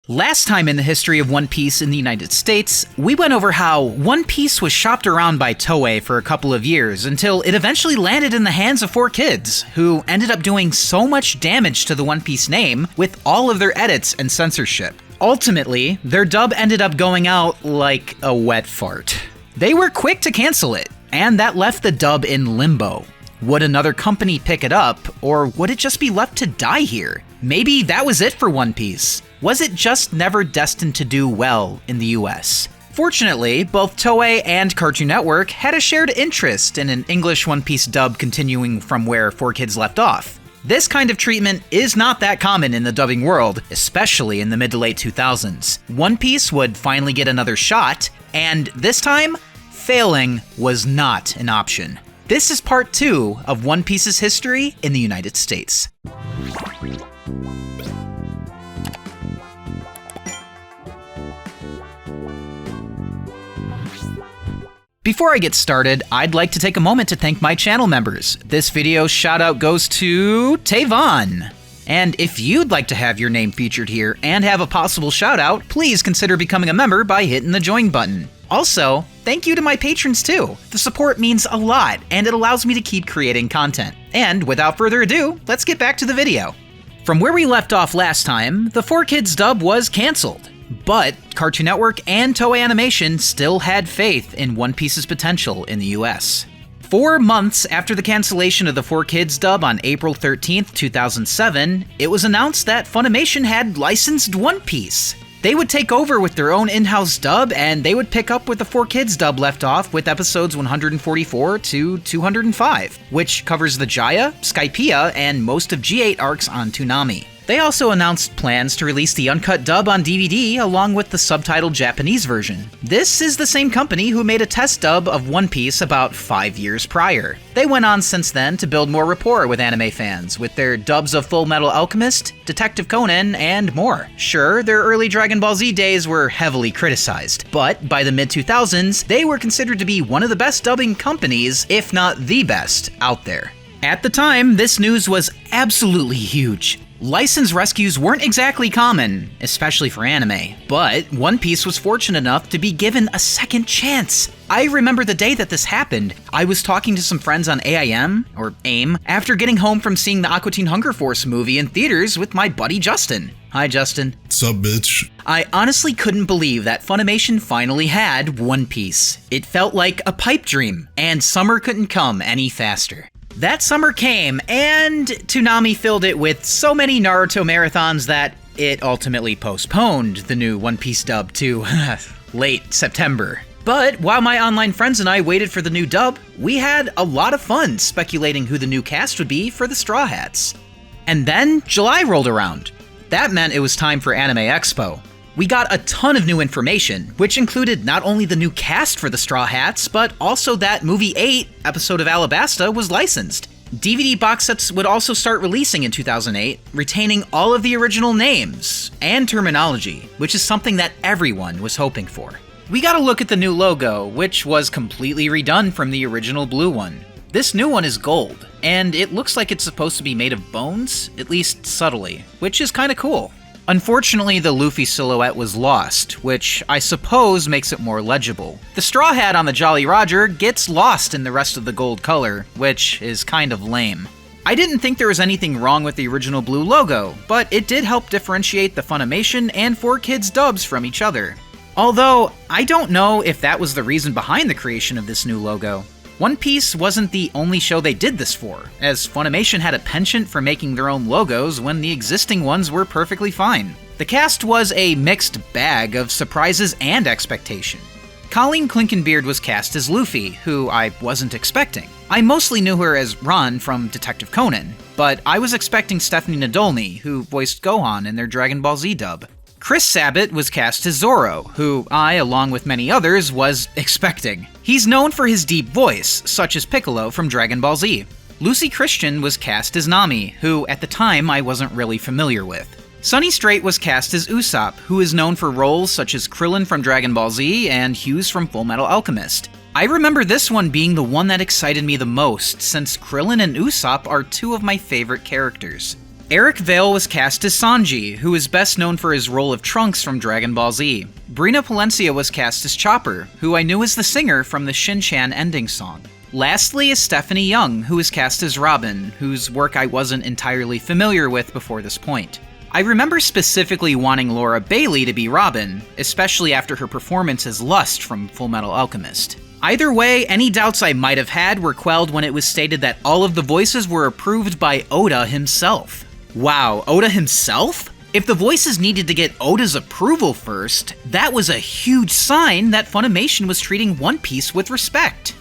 Last time in the history of One Piece in the United States, we went over how One Piece was shopped around by Toei for a couple of years until it eventually landed in the hands of 4Kids, who ended up doing so much damage to the One Piece name with all of their edits and censorship. Ultimately, their dub ended up going out like a wet fart. They were quick to cancel it, and that left the dub in limbo. Would another company pick it up, or would it just be left to die here? Maybe that was it for One Piece. Was it just never destined to do well in the US? Fortunately, both Toei and Cartoon Network had a shared interest in an English One Piece dub continuing from where 4Kids left off. This kind of treatment is not that common in the dubbing world, especially in the mid to late 2000s. One Piece would finally get another shot, and this time, failing was not an option. This is part 2 of One Piece's history in the United States. Before I get started, I'd like to take a moment to thank my channel members. This video's shoutout goes to Tavon. And if you'd like to have your name featured here and have a possible shoutout, please consider becoming a member by hitting the join button. Also, thank you to my patrons too. The support means a lot, and it allows me to keep creating content. And without further ado, let's get back to the video. From where we left off last time, the 4Kids dub was canceled. But Cartoon Network and Toei Animation still had faith in One Piece's potential in the US. 4 months after the cancellation of the 4Kids dub on April 13th, 2007, it was announced that Funimation had licensed One Piece. They would take over with their own in-house dub, and they would pick up where the 4Kids dub left off with episodes 144 to 205, which covers the Jaya, Skypiea, and most of G8 arcs on Toonami. They also announced plans to release the uncut dub on DVD along with the subtitled Japanese version. This is the same company who made a test dub of One Piece about 5 years prior. They went on since then to build more rapport with anime fans, with their dubs of Full Metal Alchemist, Detective Conan, and more. Sure, their early Dragon Ball Z days were heavily criticized, but by the mid-2000s, they were considered to be one of the best dubbing companies, if not the best, out there. At the time, this news was absolutely huge. License rescues weren't exactly common, especially for anime, but One Piece was fortunate enough to be given a second chance. I remember the day that this happened. I was talking to some friends on AIM, or AIM, after getting home from seeing the Aqua Teen Hunger Force movie in theaters with my buddy Justin. Hi, Justin. What's up, bitch? I honestly couldn't believe that Funimation finally had One Piece. It felt like a pipe dream, and summer couldn't come any faster. That summer came, and Toonami filled it with so many Naruto marathons that it ultimately postponed the new One Piece dub to late September. But while my online friends and I waited for the new dub, we had a lot of fun speculating who the new cast would be for the Straw Hats. And then July rolled around. That meant it was time for Anime Expo. We got a ton of new information, which included not only the new cast for the Straw Hats, but also that Movie 8 episode of Alabasta was licensed. DVD box sets would also start releasing in 2008, retaining all of the original names and terminology, which is something that everyone was hoping for. We got a look at the new logo, which was completely redone from the original blue one. This new one is gold, and it looks like it's supposed to be made of bones, at least subtly, which is kinda cool. Unfortunately, the Luffy silhouette was lost, which I suppose makes it more legible. The straw hat on the Jolly Roger gets lost in the rest of the gold color, which is kind of lame. I didn't think there was anything wrong with the original blue logo, but it did help differentiate the Funimation and 4Kids dubs from each other. Although, I don't know if that was the reason behind the creation of this new logo. One Piece wasn't the only show they did this for, as Funimation had a penchant for making their own logos when the existing ones were perfectly fine. The cast was a mixed bag of surprises and expectation. Colleen Clinkenbeard was cast as Luffy, who I wasn't expecting. I mostly knew her as Ran from Detective Conan, but I was expecting Stephanie Nadolny, who voiced Gohan in their Dragon Ball Z dub. Chris Sabat was cast as Zoro, who I, along with many others, was expecting. He's known for his deep voice, such as Piccolo from Dragon Ball Z. Lucy Christian was cast as Nami, who at the time I wasn't really familiar with. Sonny Strait was cast as Usopp, who is known for roles such as Krillin from Dragon Ball Z and Hughes from Full Metal Alchemist. I remember this one being the one that excited me the most, since Krillin and Usopp are two of my favorite characters. Eric Vale was cast as Sanji, who is best known for his role of Trunks from Dragon Ball Z. Brina Palencia was cast as Chopper, who I knew as the singer from the Shin-Chan ending song. Lastly is Stephanie Young, who is cast as Robin, whose work I wasn't entirely familiar with before this point. I remember specifically wanting Laura Bailey to be Robin, especially after her performance as Lust from Fullmetal Alchemist. Either way, any doubts I might have had were quelled when it was stated that all of the voices were approved by Oda himself. Wow, Oda himself? If the voices needed to get Oda's approval first, that was a huge sign that Funimation was treating One Piece with respect.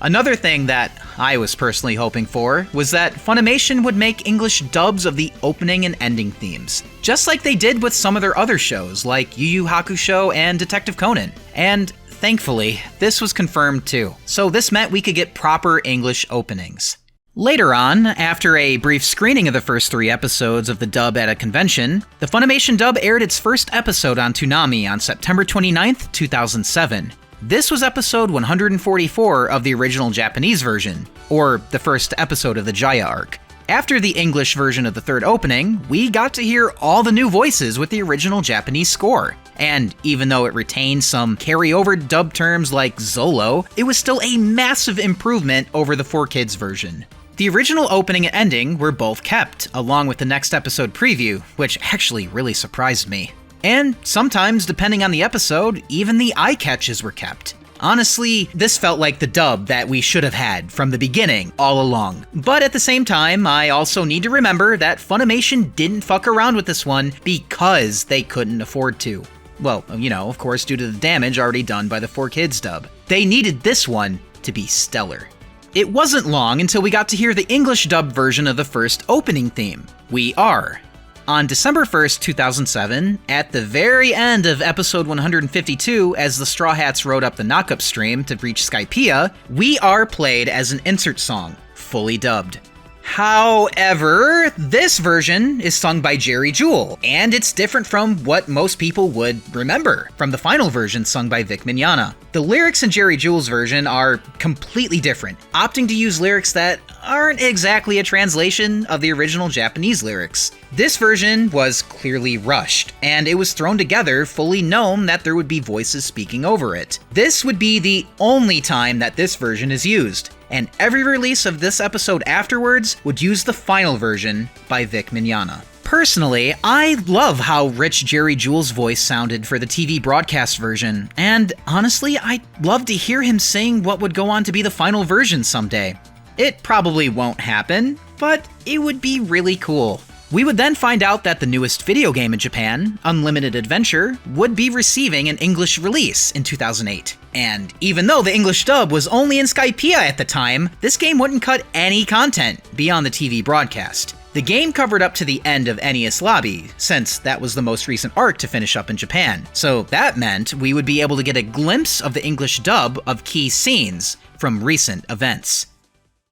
Another thing that I was personally hoping for was that Funimation would make English dubs of the opening and ending themes, just like they did with some of their other shows like Yu Yu Hakusho and Detective Conan. And thankfully, this was confirmed too, so this meant we could get proper English openings. Later on, after a brief screening of the first 3 episodes of the dub at a convention, the Funimation dub aired its first episode on Toonami on September 29th, 2007. This was episode 144 of the original Japanese version, or the first episode of the Jaya arc. After the English version of the third opening, we got to hear all the new voices with the original Japanese score. And even though it retained some carryover dub terms like Zolo, it was still a massive improvement over the 4Kids version. The original opening and ending were both kept, along with the next episode preview, which actually really surprised me. And sometimes, depending on the episode, even the eye catches were kept. Honestly, this felt like the dub that we should have had from the beginning all along. But at the same time, I also need to remember that Funimation didn't fuck around with this one because they couldn't afford to. Well, of course, due to the damage already done by the 4Kids dub. They needed this one to be stellar. It wasn't long until we got to hear the English dub version of the first opening theme, We Are. On December 1st, 2007, at the very end of episode 152, as the Straw Hats rode up the Knockup stream to reach Skypiea, We Are played as an insert song, fully dubbed. However, this version is sung by Jerry Jewell, and it's different from what most people would remember from the final version sung by Vic Mignogna. The lyrics in Jerry Jewell's version are completely different, opting to use lyrics that aren't exactly a translation of the original Japanese lyrics. This version was clearly rushed, and it was thrown together fully known that there would be voices speaking over it. This would be the only time that this version is used, and every release of this episode afterwards would use the final version by Vic Mignogna. Personally, I love how rich Jerry Jewell's voice sounded for the TV broadcast version, and honestly, I'd love to hear him sing what would go on to be the final version someday. It probably won't happen, but it would be really cool. We would then find out that the newest video game in Japan, Unlimited Adventure, would be receiving an English release in 2008. And even though the English dub was only in Skypiea at the time, this game wouldn't cut any content beyond the TV broadcast. The game covered up to the end of Enies Lobby, since that was the most recent arc to finish up in Japan. So that meant we would be able to get a glimpse of the English dub of key scenes from recent events.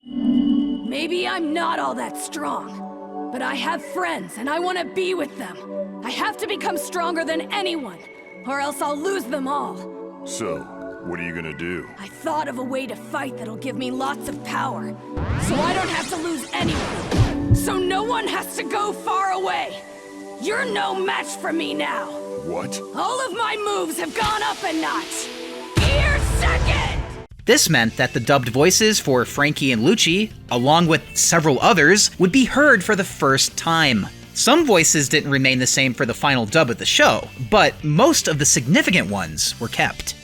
Maybe I'm not all that strong, but I have friends and I want to be with them. I have to become stronger than anyone, or else I'll lose them all. So, what are you gonna do? I thought of a way to fight that'll give me lots of power, so I don't have to lose anyone. So no one has to go far away. You're no match for me now. What? All of my moves have gone up a notch. Gear second! This meant that the dubbed voices for Frankie and Lucci, along with several others, would be heard for the first time. Some voices didn't remain the same for the final dub of the show, but most of the significant ones were kept.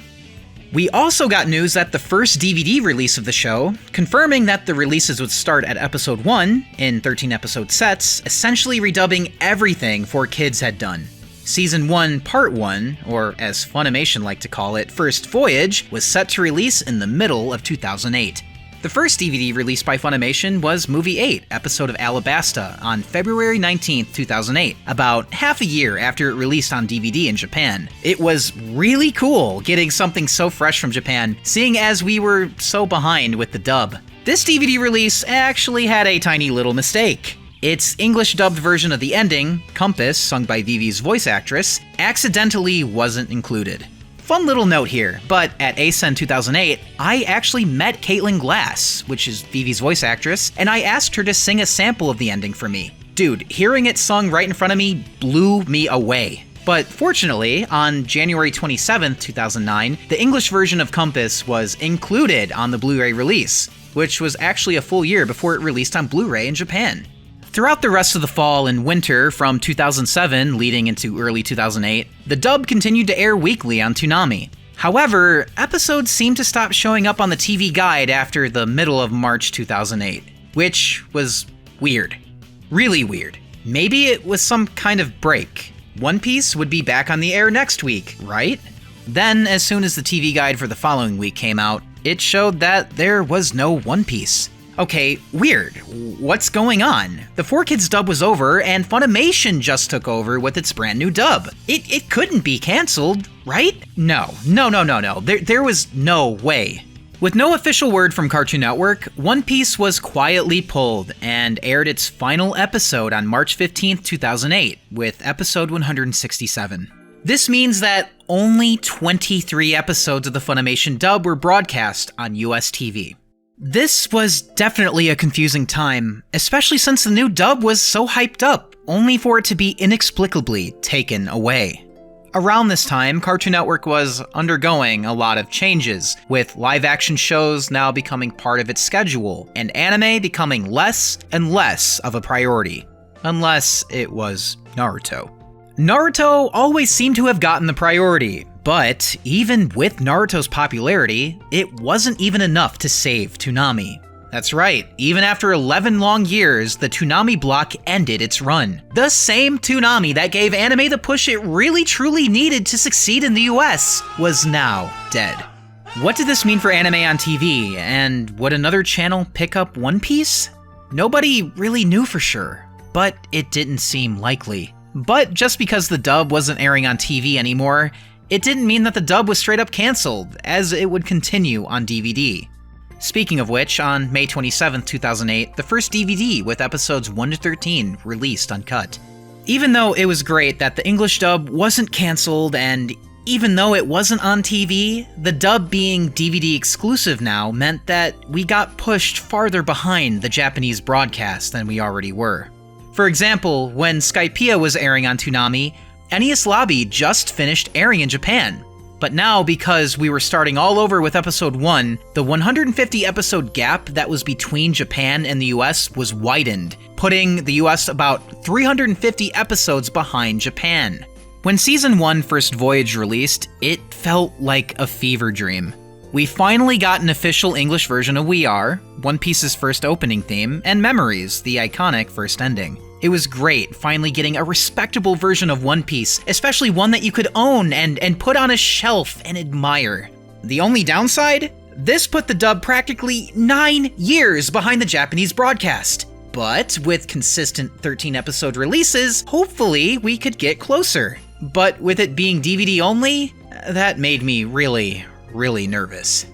We also got news that the first DVD release of the show, confirming that the releases would start at episode 1 in 13-episode sets, essentially redubbing everything 4Kids had done. Season 1, Part 1, or as Funimation liked to call it, First Voyage, was set to release in the middle of 2008. The first DVD released by Funimation was Movie 8, Episode of Alabasta, on February 19, 2008, about half a year after it released on DVD in Japan. It was really cool getting something so fresh from Japan, seeing as we were so behind with the dub. This DVD release actually had a tiny little mistake. Its English-dubbed version of the ending, Compass, sung by Vivi's voice actress, accidentally wasn't included. Fun little note here, but at ACEN 2008, I actually met Caitlin Glass, which is Vivi's voice actress, and I asked her to sing a sample of the ending for me. Dude, hearing it sung right in front of me blew me away. But fortunately, on January 27th, 2009, the English version of Compass was included on the Blu-ray release, which was actually a full year before it released on Blu-ray in Japan. Throughout the rest of the fall and winter from 2007 leading into early 2008, the dub continued to air weekly on Toonami. However, episodes seemed to stop showing up on the TV guide after the middle of March 2008, which was weird. Really weird. Maybe it was some kind of break. One Piece would be back on the air next week, right? Then, as soon as the TV guide for the following week came out, it showed that there was no One Piece. Okay, weird. What's going on? The 4Kids dub was over, and Funimation just took over with its brand new dub. It couldn't be canceled, right? No. There was no way. With no official word from Cartoon Network, One Piece was quietly pulled and aired its final episode on March 15th, 2008, with episode 167. This means that only 23 episodes of the Funimation dub were broadcast on US TV. This was definitely a confusing time, especially since the new dub was so hyped up, only for it to be inexplicably taken away. Around this time, Cartoon Network was undergoing a lot of changes, with live-action shows now becoming part of its schedule, and anime becoming less and less of a priority. Unless it was Naruto. Naruto always seemed to have gotten the priority, but even with Naruto's popularity, it wasn't even enough to save Toonami. That's right, even after 11 long years, the Toonami block ended its run. The same Toonami that gave anime the push it really truly needed to succeed in the US was now dead. What did this mean for anime on TV, and would another channel pick up One Piece? Nobody really knew for sure, but it didn't seem likely. But just because the dub wasn't airing on TV anymore, it didn't mean that the dub was straight up canceled, as it would continue on DVD. Speaking of which, on May 27, 2008, the first DVD with episodes 1 to 13 released uncut. Even though it was great that the English dub wasn't canceled, and even though it wasn't on TV, the dub being DVD exclusive now meant that we got pushed farther behind the Japanese broadcast than we already were. For example, when Skypiea was airing on Toonami, Enies Lobby just finished airing in Japan. But now, because we were starting all over with episode 1, the 150 episode gap that was between Japan and the US was widened, putting the US about 350 episodes behind Japan. When Season 1 First Voyage released, it felt like a fever dream. We finally got an official English version of We Are, One Piece's first opening theme, and Memories, the iconic first ending. It was great finally getting a respectable version of One Piece, especially one that you could own and put on a shelf and admire. The only downside? This put the dub practically 9 years behind the Japanese broadcast. But with consistent 13-episode releases, hopefully we could get closer. But with it being DVD only, that made me really nervous.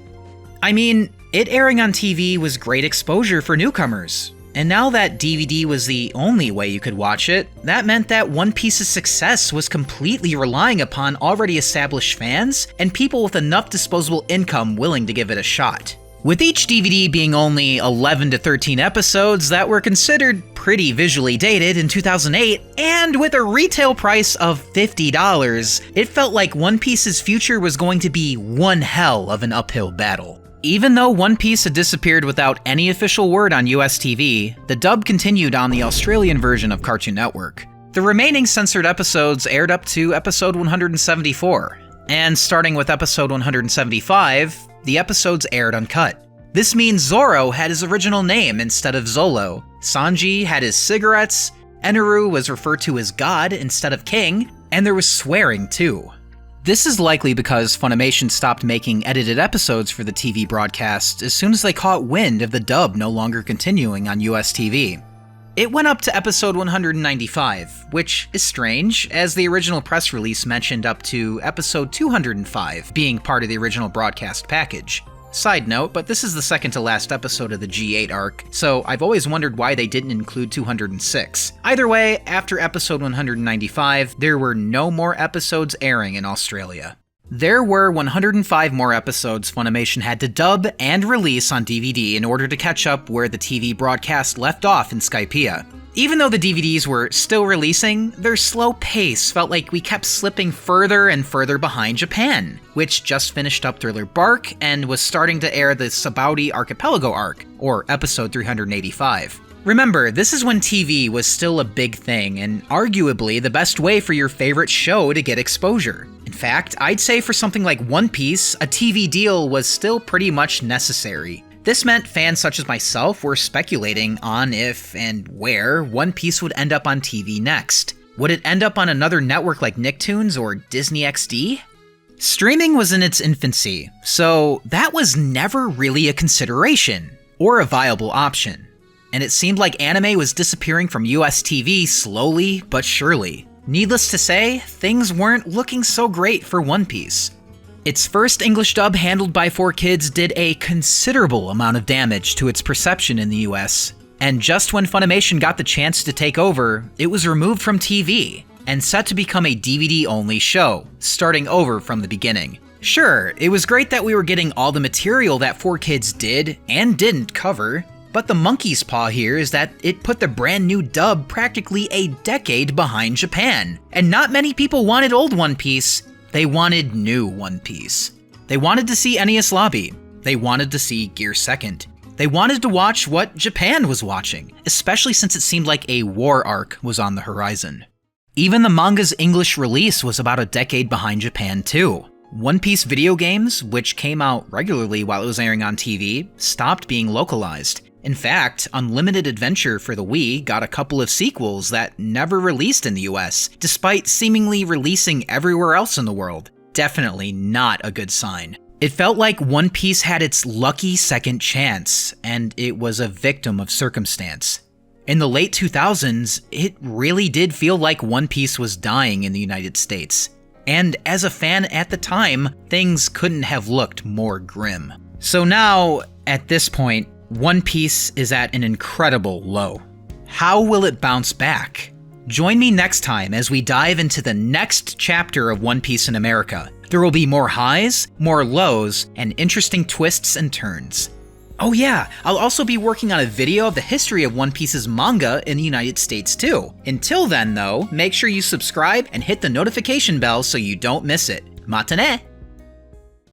I mean, it airing on TV was great exposure for newcomers. And now that DVD was the only way you could watch it, that meant that One Piece's success was completely relying upon already established fans and people with enough disposable income willing to give it a shot. With each DVD being only 11 to 13 episodes that were considered pretty visually dated in 2008, and with a retail price of $50, it felt like One Piece's future was going to be one hell of an uphill battle. Even though One Piece had disappeared without any official word on US TV, the dub continued on the Australian version of Cartoon Network. The remaining censored episodes aired up to episode 174, and starting with episode 175, the episodes aired uncut. This means Zoro had his original name instead of Zolo, Sanji had his cigarettes, Eneru was referred to as God instead of King, and there was swearing too. This is likely because Funimation stopped making edited episodes for the TV broadcast as soon as they caught wind of the dub no longer continuing on US TV. It went up to episode 195, which is strange, as the original press release mentioned up to episode 205 being part of the original broadcast package. Side note, but this is the second to last episode of the G8 arc, so I've always wondered why they didn't include 206. Either way, after episode 195, there were no more episodes airing in Australia. There were 105 more episodes Funimation had to dub and release on DVD in order to catch up where the TV broadcast left off in Skypiea. Even though the DVDs were still releasing, their slow pace felt like we kept slipping further and further behind Japan, which just finished up Thriller Bark and was starting to air the Sabaudi Archipelago arc, or episode 385. Remember, this is when TV was still a big thing and arguably the best way for your favorite show to get exposure. In fact, I'd say for something like One Piece, a TV deal was still pretty much necessary. This meant fans such as myself were speculating on if and where One Piece would end up on TV next. Would it end up on another network like Nicktoons or Disney XD? Streaming was in its infancy, so that was never really a consideration or a viable option. And it seemed like anime was disappearing from US TV slowly but surely. Needless to say, things weren't looking so great for One Piece. Its first English dub handled by 4Kids did a considerable amount of damage to its perception in the US, and just when Funimation got the chance to take over, it was removed from TV and set to become a DVD-only show, starting over from the beginning. Sure, it was great that we were getting all the material that 4Kids did and didn't cover, but the monkey's paw here is that it put the brand new dub practically a decade behind Japan, and not many people wanted old One Piece. They wanted new One Piece. They wanted to see Enies Lobby. They wanted to see Gear Second. They wanted to watch what Japan was watching, especially since it seemed like a war arc was on the horizon. Even the manga's English release was about a decade behind Japan too. One Piece video games, which came out regularly while it was airing on TV, stopped being localized. In fact, Unlimited Adventure for the Wii got a couple of sequels that never released in the US, despite seemingly releasing everywhere else in the world. Definitely not a good sign. It felt like One Piece had its lucky second chance, and it was a victim of circumstance. In the late 2000s, it really did feel like One Piece was dying in the United States. And as a fan at the time, things couldn't have looked more grim. So now, at this point, One Piece is at an incredible low. How will it bounce back? Join me next time as we dive into the next chapter of One Piece in America. There will be more highs, more lows, and interesting twists and turns. Oh yeah, I'll also be working on a video of the history of One Piece's manga in the United States too. Until then though, make sure you subscribe and hit the notification bell so you don't miss it. Matane!